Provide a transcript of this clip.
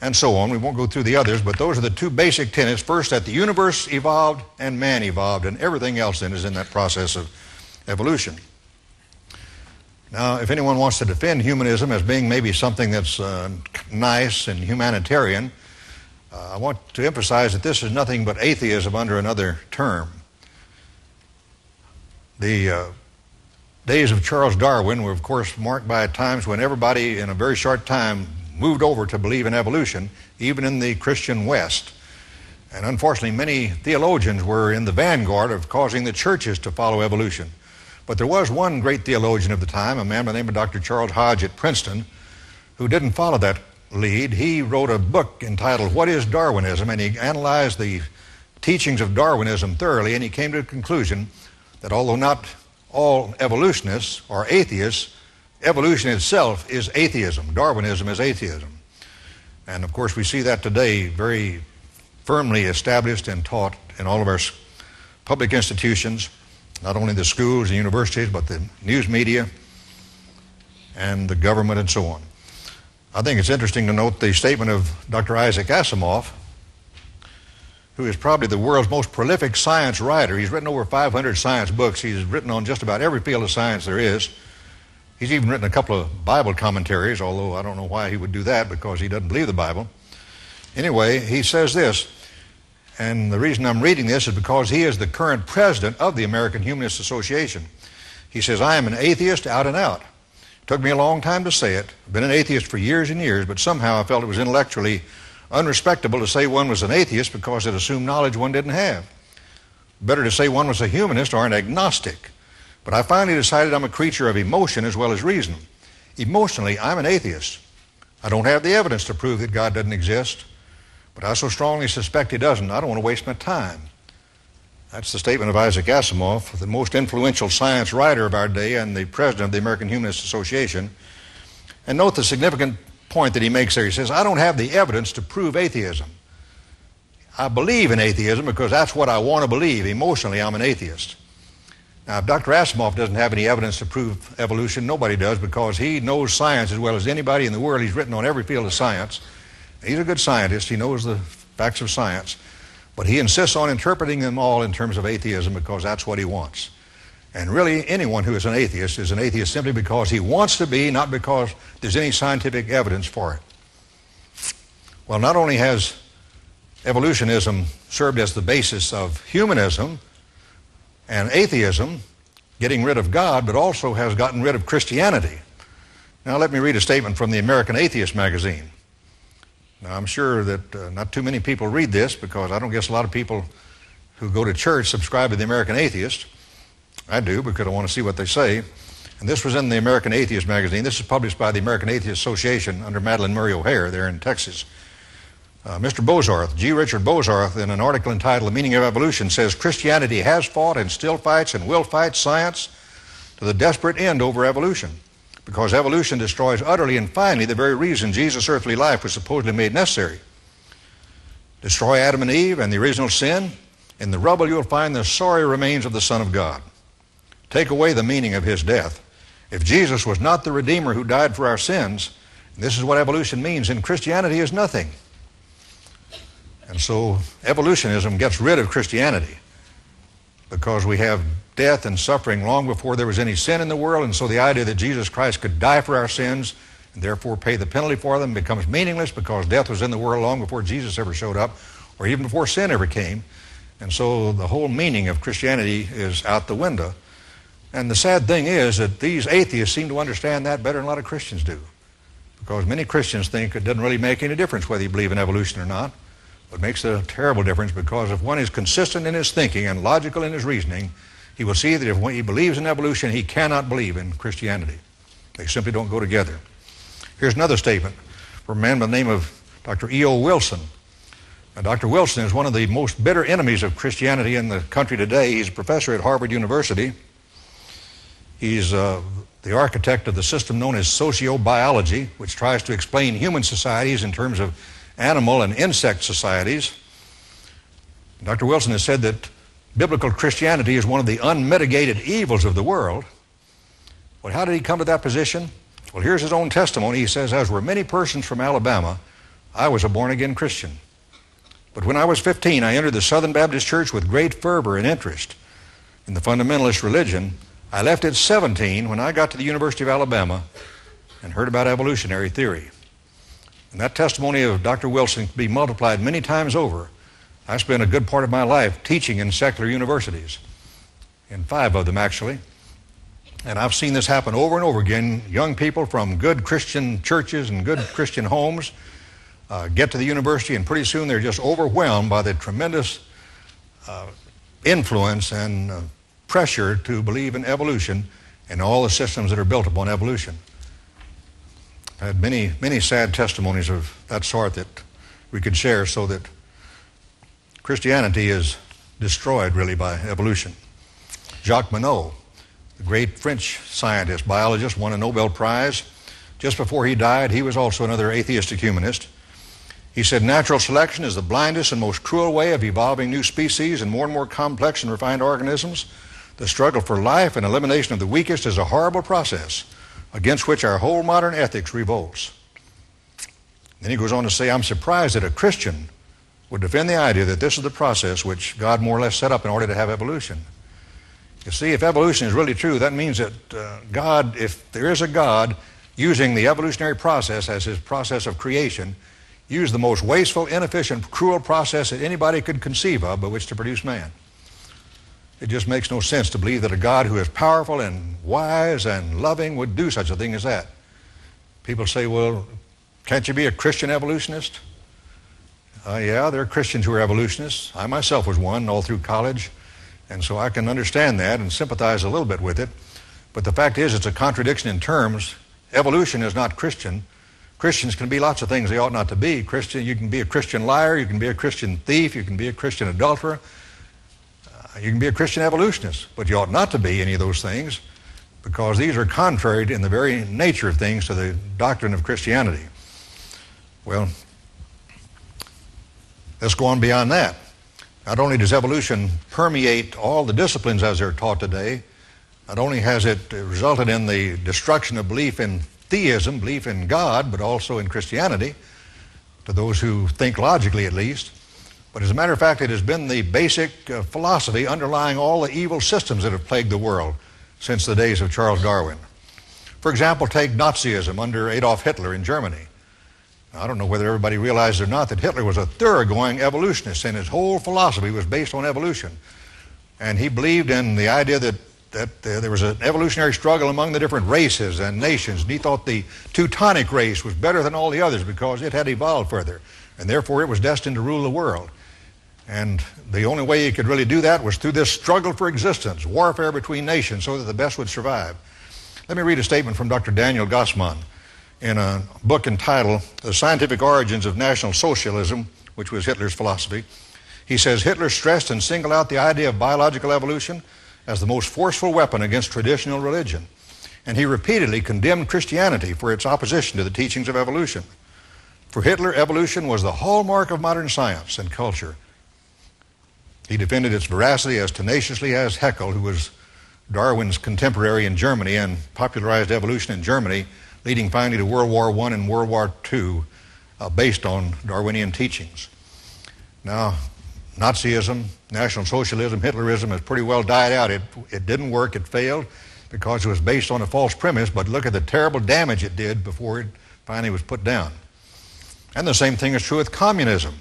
and so on. We won't go through the others, but those are the two basic tenets. First, that the universe evolved and man evolved, and everything else then is in that process of evolution. Now, if anyone wants to defend humanism as being maybe something that's nice and humanitarian, I want to emphasize that this is nothing but atheism under another term. The days of Charles Darwin were, of course, marked by times when everybody in a very short time moved over to believe in evolution, even in the Christian West. And unfortunately, many theologians were in the vanguard of causing the churches to follow evolution. But there was one great theologian of the time, a man by the name of Dr. Charles Hodge at Princeton, who didn't follow that lead. He wrote a book entitled What is Darwinism? And he analyzed the teachings of Darwinism thoroughly, and he came to the conclusion that although not all evolutionists are atheists, evolution itself is atheism. Darwinism is atheism. And of course we see that today very firmly established and taught in all of our public institutions, not only the schools and universities, but the news media and the government and so on. I think it's interesting to note the statement of Dr. Isaac Asimov, who is probably the world's most prolific science writer. He's written over 500 science books. He's written on just about every field of science there is. He's even written a couple of Bible commentaries, although I don't know why he would do that, because he doesn't believe the Bible. Anyway, he says this, and the reason I'm reading this is because he is the current president of the American Humanist Association. He says, I am an atheist out and out. It took me a long time to say it. I've been an atheist for years and years, but somehow I felt it was intellectually unrespectable to say one was an atheist because it assumed knowledge one didn't have. Better to say one was a humanist or an agnostic. But I finally decided I'm a creature of emotion as well as reason. Emotionally, I'm an atheist. I don't have the evidence to prove that God doesn't exist, but I so strongly suspect he doesn't, I don't want to waste my time. That's the statement of Isaac Asimov, the most influential science writer of our day and the president of the American Humanist Association. And note the significant point that he makes there. He says, I don't have the evidence to prove atheism. I believe in atheism because that's what I want to believe. Emotionally, I'm an atheist. Now, if Dr. Asimov doesn't have any evidence to prove evolution, nobody does, because he knows science as well as anybody in the world. He's written on every field of science. He's a good scientist. He knows the facts of science. But he insists on interpreting them all in terms of atheism because that's what he wants. And really, anyone who is an atheist simply because he wants to be, not because there's any scientific evidence for it. Well, not only has evolutionism served as the basis of humanism and atheism, getting rid of God, but also has gotten rid of Christianity. Now let me read a statement from the American Atheist magazine. Now I'm sure that not too many people read this, because I don't guess a lot of people who go to church subscribe to the American Atheist. I do, because I want to see what they say. And this was in the American Atheist magazine. This is published by the American Atheist Association under Madeline Murray O'Hare there in Texas. Mr. Bozarth, G. Richard Bozarth, in an article entitled The Meaning of Evolution, says Christianity has fought and still fights and will fight science to the desperate end over evolution, because evolution destroys utterly and finally the very reason Jesus' earthly life was supposedly made necessary. Destroy Adam and Eve and the original sin. In the rubble you'll find the sorry remains of the Son of God. Take away the meaning of his death. If Jesus was not the Redeemer who died for our sins, and this is what evolution means, then Christianity is nothing. And so evolutionism gets rid of Christianity, because we have death and suffering long before there was any sin in the world, and so the idea that Jesus Christ could die for our sins and therefore pay the penalty for them becomes meaningless, because death was in the world long before Jesus ever showed up, or even before sin ever came. And so the whole meaning of Christianity is out the window. And the sad thing is that these atheists seem to understand that better than a lot of Christians do, because many Christians think it doesn't really make any difference whether you believe in evolution or not. It makes a terrible difference, because if one is consistent in his thinking and logical in his reasoning, he will see that if he believes in evolution, he cannot believe in Christianity. They simply don't go together. Here's another statement from a man by the name of Dr. E.O. Wilson. Now, Dr. Wilson is one of the most bitter enemies of Christianity in the country today. He's a professor at Harvard University. He's the architect of the system known as sociobiology, which tries to explain human societies in terms of animal and insect societies. Dr. Wilson has said that biblical Christianity is one of the unmitigated evils of the world. Well, how did he come to that position? Well, here's his own testimony. He says, as were many persons from Alabama I was a born-again Christian. But when I was 15, I entered the Southern Baptist Church with great fervor and interest in the fundamentalist religion. I left at 17 when I got to the University of Alabama and heard about evolutionary theory. And that testimony of Dr. Wilson can be multiplied many times over. I spent a good part of my life teaching in secular universities, in 5 of them actually. And I've seen this happen over and over again. Young people from good Christian churches and good Christian homes get to the university, and pretty soon they're just overwhelmed by the tremendous influence and pressure to believe in evolution and all the systems that are built upon evolution. I had many sad testimonies of that sort that we could share, so that Christianity is destroyed really by evolution. Jacques Monod, the great French scientist, biologist, won a Nobel Prize. Just before he died, he was also another atheistic humanist. He said, "Natural selection is the blindest and most cruel way of evolving new species and more complex and refined organisms. The struggle for life and elimination of the weakest is a horrible process against which our whole modern ethics revolts." Then he goes on to say, "I'm surprised that a Christian would defend the idea that this is the process which God more or less set up in order to have evolution." You see, if evolution is really true, that means that God, if there is a God, using the evolutionary process as his process of creation, used the most wasteful, inefficient, cruel process that anybody could conceive of by which to produce man. It just makes no sense to believe that a God who is powerful and wise and loving would do such a thing as that. People say, "Well, can't you be a Christian evolutionist?" Yeah, there are Christians who are evolutionists. I myself was one all through college, and so I can understand that and sympathize a little bit with it. But the fact is, it's a contradiction in terms. Evolution is not Christian. Christians can be lots of things they ought not to be. You can be a Christian liar, you can be a Christian thief, you can be a Christian adulterer, you can be a Christian evolutionist, but you ought not to be any of those things, because these are contrary in the very nature of things to the doctrine of Christianity. Well, let's go on beyond that. Not only does evolution permeate all the disciplines as they're taught today, not only has it resulted in the destruction of belief in theism, belief in God, but also in Christianity, to those who think logically at least. But as a matter of fact, it has been the basic philosophy underlying all the evil systems that have plagued the world since the days of Charles Darwin. For example, take Nazism under Adolf Hitler in Germany. Now, I don't know whether everybody realizes or not that Hitler was a thoroughgoing evolutionist, and his whole philosophy was based on evolution. And he believed in the idea that there was an evolutionary struggle among the different races and nations, and he thought the Teutonic race was better than all the others because it had evolved further, and therefore it was destined to rule the world. And the only way he could really do that was through this struggle for existence, warfare between nations, so that the best would survive. Let me read a statement from Dr. Daniel Gossman in a book entitled The Scientific Origins of National Socialism, which was Hitler's philosophy. He says, "Hitler stressed and singled out the idea of biological evolution as the most forceful weapon against traditional religion. And he repeatedly condemned Christianity for its opposition to the teachings of evolution. For Hitler, evolution was the hallmark of modern science and culture. He defended its veracity as tenaciously as Haeckel, who was Darwin's contemporary in Germany and popularized evolution in Germany, leading finally to World War I and World War II, based on Darwinian teachings." Now, Nazism, National Socialism, Hitlerism has pretty well died out. It didn't work, it failed, because it was based on a false premise, but look at the terrible damage it did before it finally was put down. And the same thing is true with communism.